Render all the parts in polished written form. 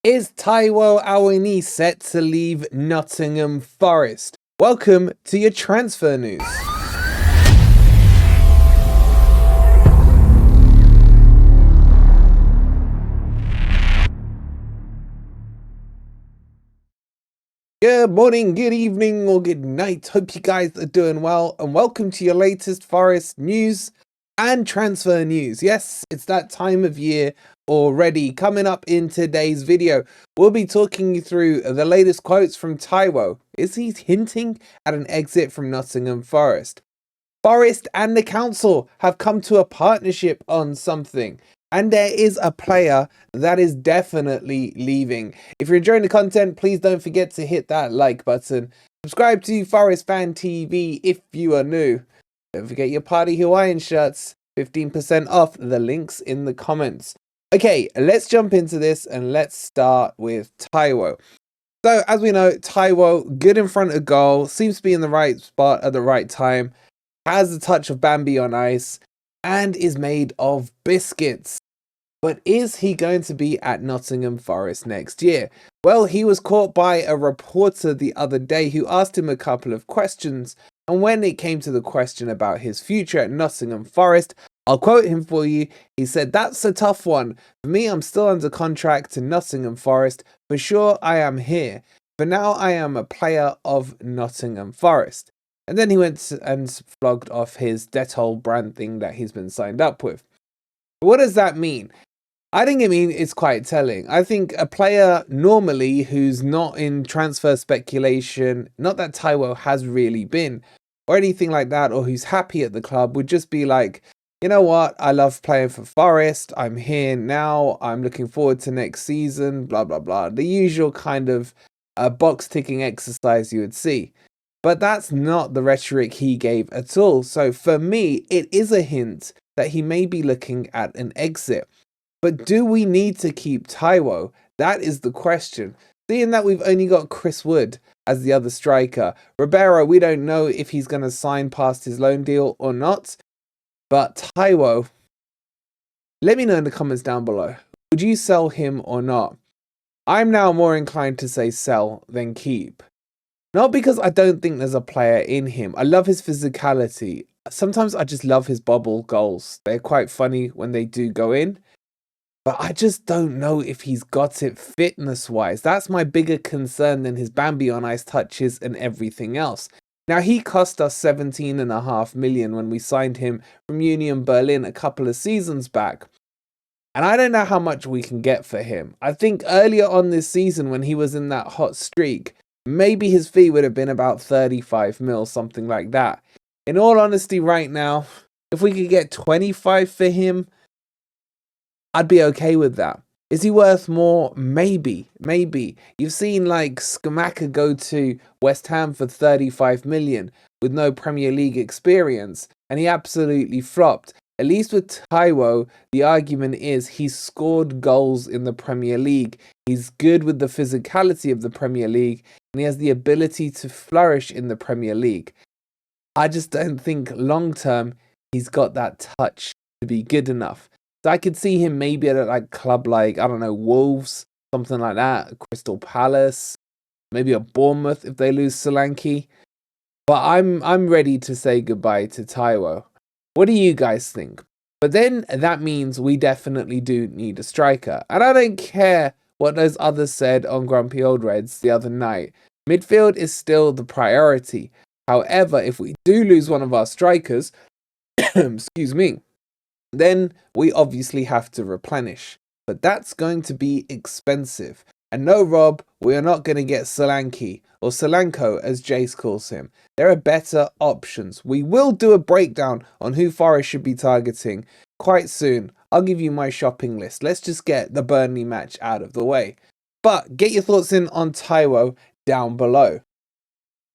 Is Taiwo Awoniyi set to leave Nottingham Forest? Welcome to your transfer news. Good morning, good evening, or good night. Hope you guys are doing well, and welcome to your latest Forest news and transfer news. Yes, it's that time of year already. Coming up in today's video, we'll be talking you through the latest quotes from Taiwo. Is he hinting at an exit from Nottingham Forest? Forest and the council have come to a partnership on something, and there is a player that is definitely leaving. If you're enjoying the content, please don't forget to hit that like button. Subscribe to Forest Fan TV if you are new. Don't forget your party Hawaiian shirts, 15% off, the links in the comments. Okay, let's jump into this and let's start with Taiwo. So, as we know, Taiwo, good in front of goal, seems to be in the right spot at the right time, has a touch of Bambi on ice, and is made of biscuits. But is he going to be at Nottingham Forest next year? Well, he was caught by a reporter the other day who asked him a couple of questions, and when it came to the question about his future at Nottingham Forest, I'll quote him for you. He said, "That's a tough one. For me, I'm still under contract to Nottingham Forest. For sure, I am here. For now, I am a player of Nottingham Forest." And then he went and flogged off his Dettol brand thing that he's been signed up with. What does that mean? I think it's quite telling. I think a player normally who's not in transfer speculation, not that Taiwo has really been, or anything like that, or who's happy at the club, would just be like, you know what, I love playing for Forest, I'm here now, I'm looking forward to next season, blah, blah, blah. The usual kind of box ticking exercise you would see. But that's not the rhetoric he gave at all. So for me, it is a hint that he may be looking at an exit. But do we need to keep Taiwo? That is the question. Seeing that we've only got Chris Wood as the other striker. Ribeiro, we don't know if he's going to sign past his loan deal or not. But Taiwo, let me know in the comments down below. Would you sell him or not? I'm now more inclined to say sell than keep. Not because I don't think there's a player in him. I love his physicality. Sometimes I just love his bubble goals. They're quite funny when they do go in. But I just don't know if he's got it fitness-wise. That's my bigger concern than his Bambi on ice touches and everything else. Now, he cost us 17.5 million when we signed him from Union Berlin a couple of seasons back. And I don't know how much we can get for him. I think earlier on this season when he was in that hot streak, maybe his fee would have been about 35 mil, something like that. In all honesty, right now, if we could get 25 for him, I'd be okay with that. Is he worth more? Maybe. You've seen like Skamaka go to West Ham for 35 million with no Premier League experience, and he absolutely flopped. At least with Taiwo, the argument is he's scored goals in the Premier League. He's good with the physicality of the Premier League, and he has the ability to flourish in the Premier League. I just don't think long term he's got that touch to be good enough. So I could see him maybe at a club like, I don't know, Wolves, something like that, Crystal Palace, maybe a Bournemouth if they lose Solanke. But I'm ready to say goodbye to Taiwo. What do you guys think? But then that means we definitely do need a striker. And I don't care what those others said on Grumpy Old Reds the other night. Midfield is still the priority. However, if we do lose one of our strikers, excuse me, then we obviously have to replenish. But that's going to be expensive. And no, Rob, we are not going to get Solanke, or Solanko as Jace calls him. There are better options. We will do a breakdown on who Forest should be targeting quite soon. I'll give you my shopping list. Let's just get the Burnley match out of the way. But get your thoughts in on Taiwo down below.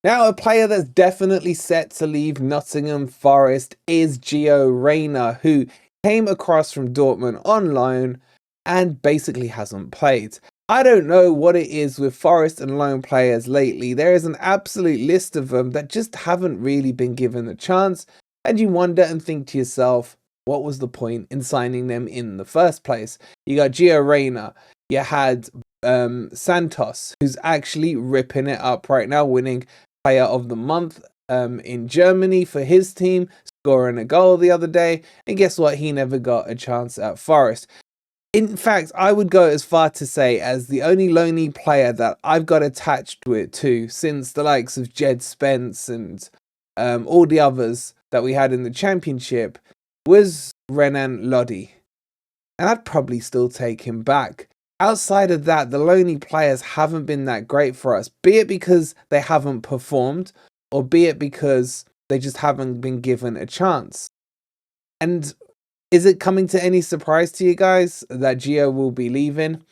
Now, a player that's definitely set to leave Nottingham Forest is Gio Reyna, who came across from Dortmund on loan and basically hasn't played. I don't know what it is with Forest and loan players lately. There is an absolute list of them that just haven't really been given a chance, and you wonder and think to yourself, what was the point in signing them in the first place? You got Gio Reyna, you had Santos, who's actually ripping it up right now, winning Player of the Month in Germany for his team, scoring a goal the other day. And guess what? He never got a chance at Forest. In fact, I would go as far to say as the only lonely player that I've got attached to since the likes of Jed Spence and all the others that we had in the Championship was Renan Lodi. And I'd probably still take him back. Outside of that, the lonely players haven't been that great for us, be it because they haven't performed, or be it because they just haven't been given a chance. And is it coming to any surprise to you guys that Gio will be leaving?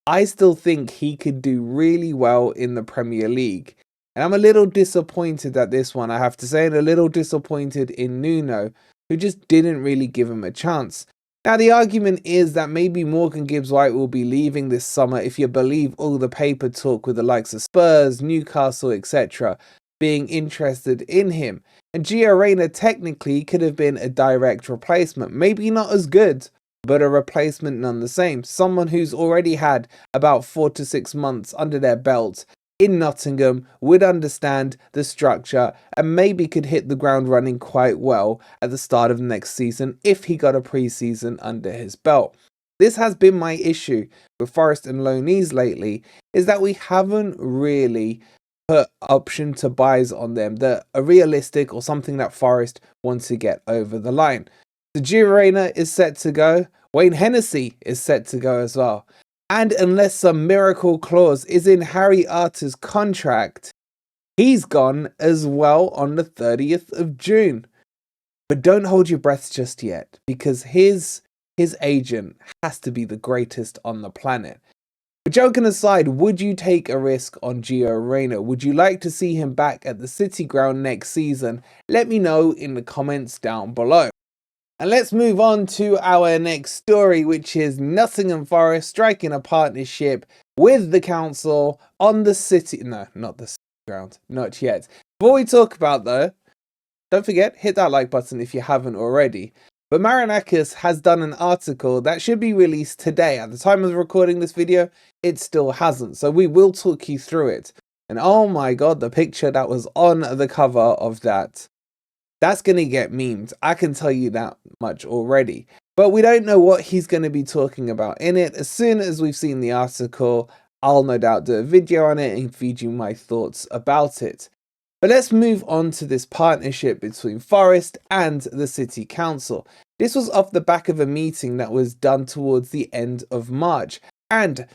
I still think he could do really well in the Premier League. And I'm a little disappointed at this one, I have to say, and a little disappointed in Nuno, who just didn't really give him a chance. Now, the argument is that maybe Morgan Gibbs-White will be leaving this summer if you believe all the paper talk with the likes of Spurs, Newcastle, etc. being interested in him. And Gio Reyna technically could have been a direct replacement. Maybe not as good, but a replacement none the same. Someone who's already had about 4 to 6 months under their belt in Nottingham, would understand the structure and maybe could hit the ground running quite well at the start of next season if he got a pre-season under his belt. This has been my issue with Forest and loanees lately, is that we haven't really put option to buys on them that are realistic or something that Forest wants to get over the line. So Gio Reyna is set to go. Wayne Hennessy is set to go as well. And unless some miracle clause is in Harry Arter's contract, he's gone as well on the 30th of June. But don't hold your breath just yet, because his agent has to be the greatest on the planet. But joking aside, would you take a risk on Gio Reyna? Would you like to see him back at the City Ground next season? Let me know in the comments down below. And let's move on to our next story, which is Nottingham Forest striking a partnership with the council on the city... No, not the City Ground. Not yet. Before we talk about though, don't forget, hit that like button if you haven't already. But Marinakis has done an article that should be released today. At the time of recording this video, it still hasn't. So we will talk you through it. And oh my god, the picture that was on the cover of that. That's going to get memed. I can tell you that much already. But we don't know what he's going to be talking about in it. As soon as we've seen the article, I'll no doubt do a video on it and feed you my thoughts about it. But let's move on to this partnership between Forest and the City Council. This was off the back of a meeting that was done towards the end of March. And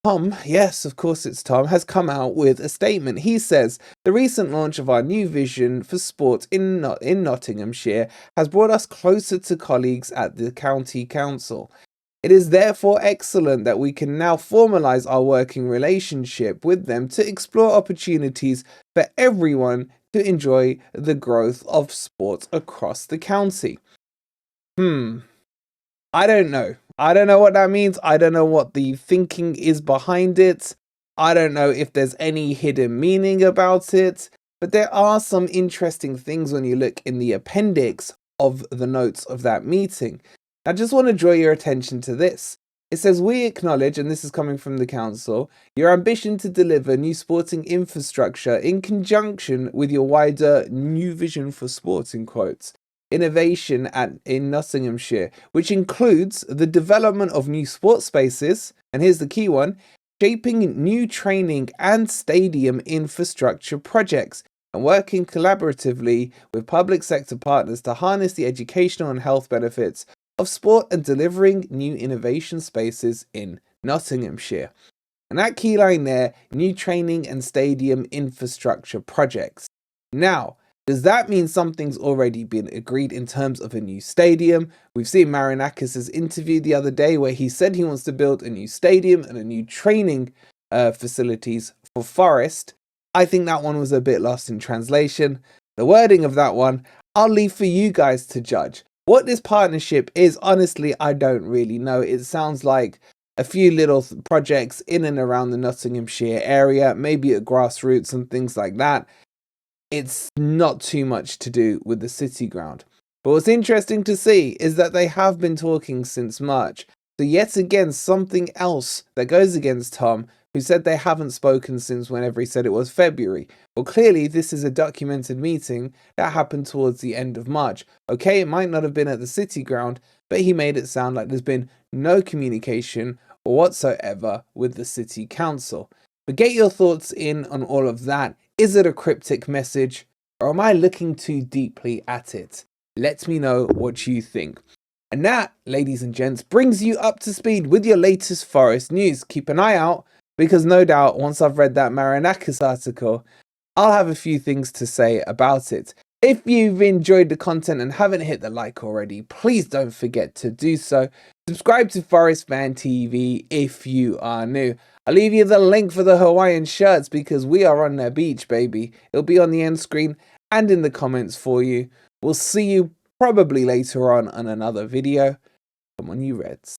Tom, yes, of course it's Tom, has come out with a statement. He says, the recent launch of our new vision for sport in Nottinghamshire has brought us closer to colleagues at the county council. It is therefore excellent that we can now formalise our working relationship with them to explore opportunities for everyone to enjoy the growth of sport across the county. I don't know. I don't know what that means. I don't know what the thinking is behind it. I don't know if there's any hidden meaning about it. But there are some interesting things when you look in the appendix of the notes of that meeting. I just want to draw your attention to this. It says, we acknowledge, and this is coming from the council, your ambition to deliver new sporting infrastructure in conjunction with your wider new vision for sport, in quotes. Innovation in Nottinghamshire, which includes the development of new sports spaces, and here's the key one, shaping new training and stadium infrastructure projects, and working collaboratively with public sector partners to harness the educational and health benefits of sport and delivering new innovation spaces in Nottinghamshire. And that key line there, new training and stadium infrastructure projects. Now, does that mean something's already been agreed in terms of a new stadium? We've seen Marinakis' interview the other day where he said he wants to build a new stadium and a new training facilities for Forest. I think that one was a bit lost in translation. The wording of that one, I'll leave for you guys to judge. What this partnership is, honestly, I don't really know. It sounds like a few little projects in and around the Nottinghamshire area, maybe at grassroots and things like that. It's not too much to do with the City Ground. But what's interesting to see is that they have been talking since March. So yet again, something else that goes against Tom, who said they haven't spoken since whenever he said it was February. Well, clearly this is a documented meeting that happened towards the end of March. Okay, it might not have been at the City ground, but he made it sound like there's been no communication whatsoever with the City Council. But get your thoughts in on all of that. Is it a cryptic message, or am I looking too deeply at it? Let me know what you think. And that, ladies and gents, brings you up to speed with your latest Forest news. Keep an eye out, because no doubt once I've read that Marinakis article, I'll have a few things to say about it. If you've enjoyed the content and haven't hit the like already, please don't forget to do so. Subscribe to Forest Fan TV if you are new. I'll leave you the link for the Hawaiian shirts because we are on their beach, baby. It'll be on the end screen and in the comments for you. We'll see you probably later on another video. Come on, you Reds.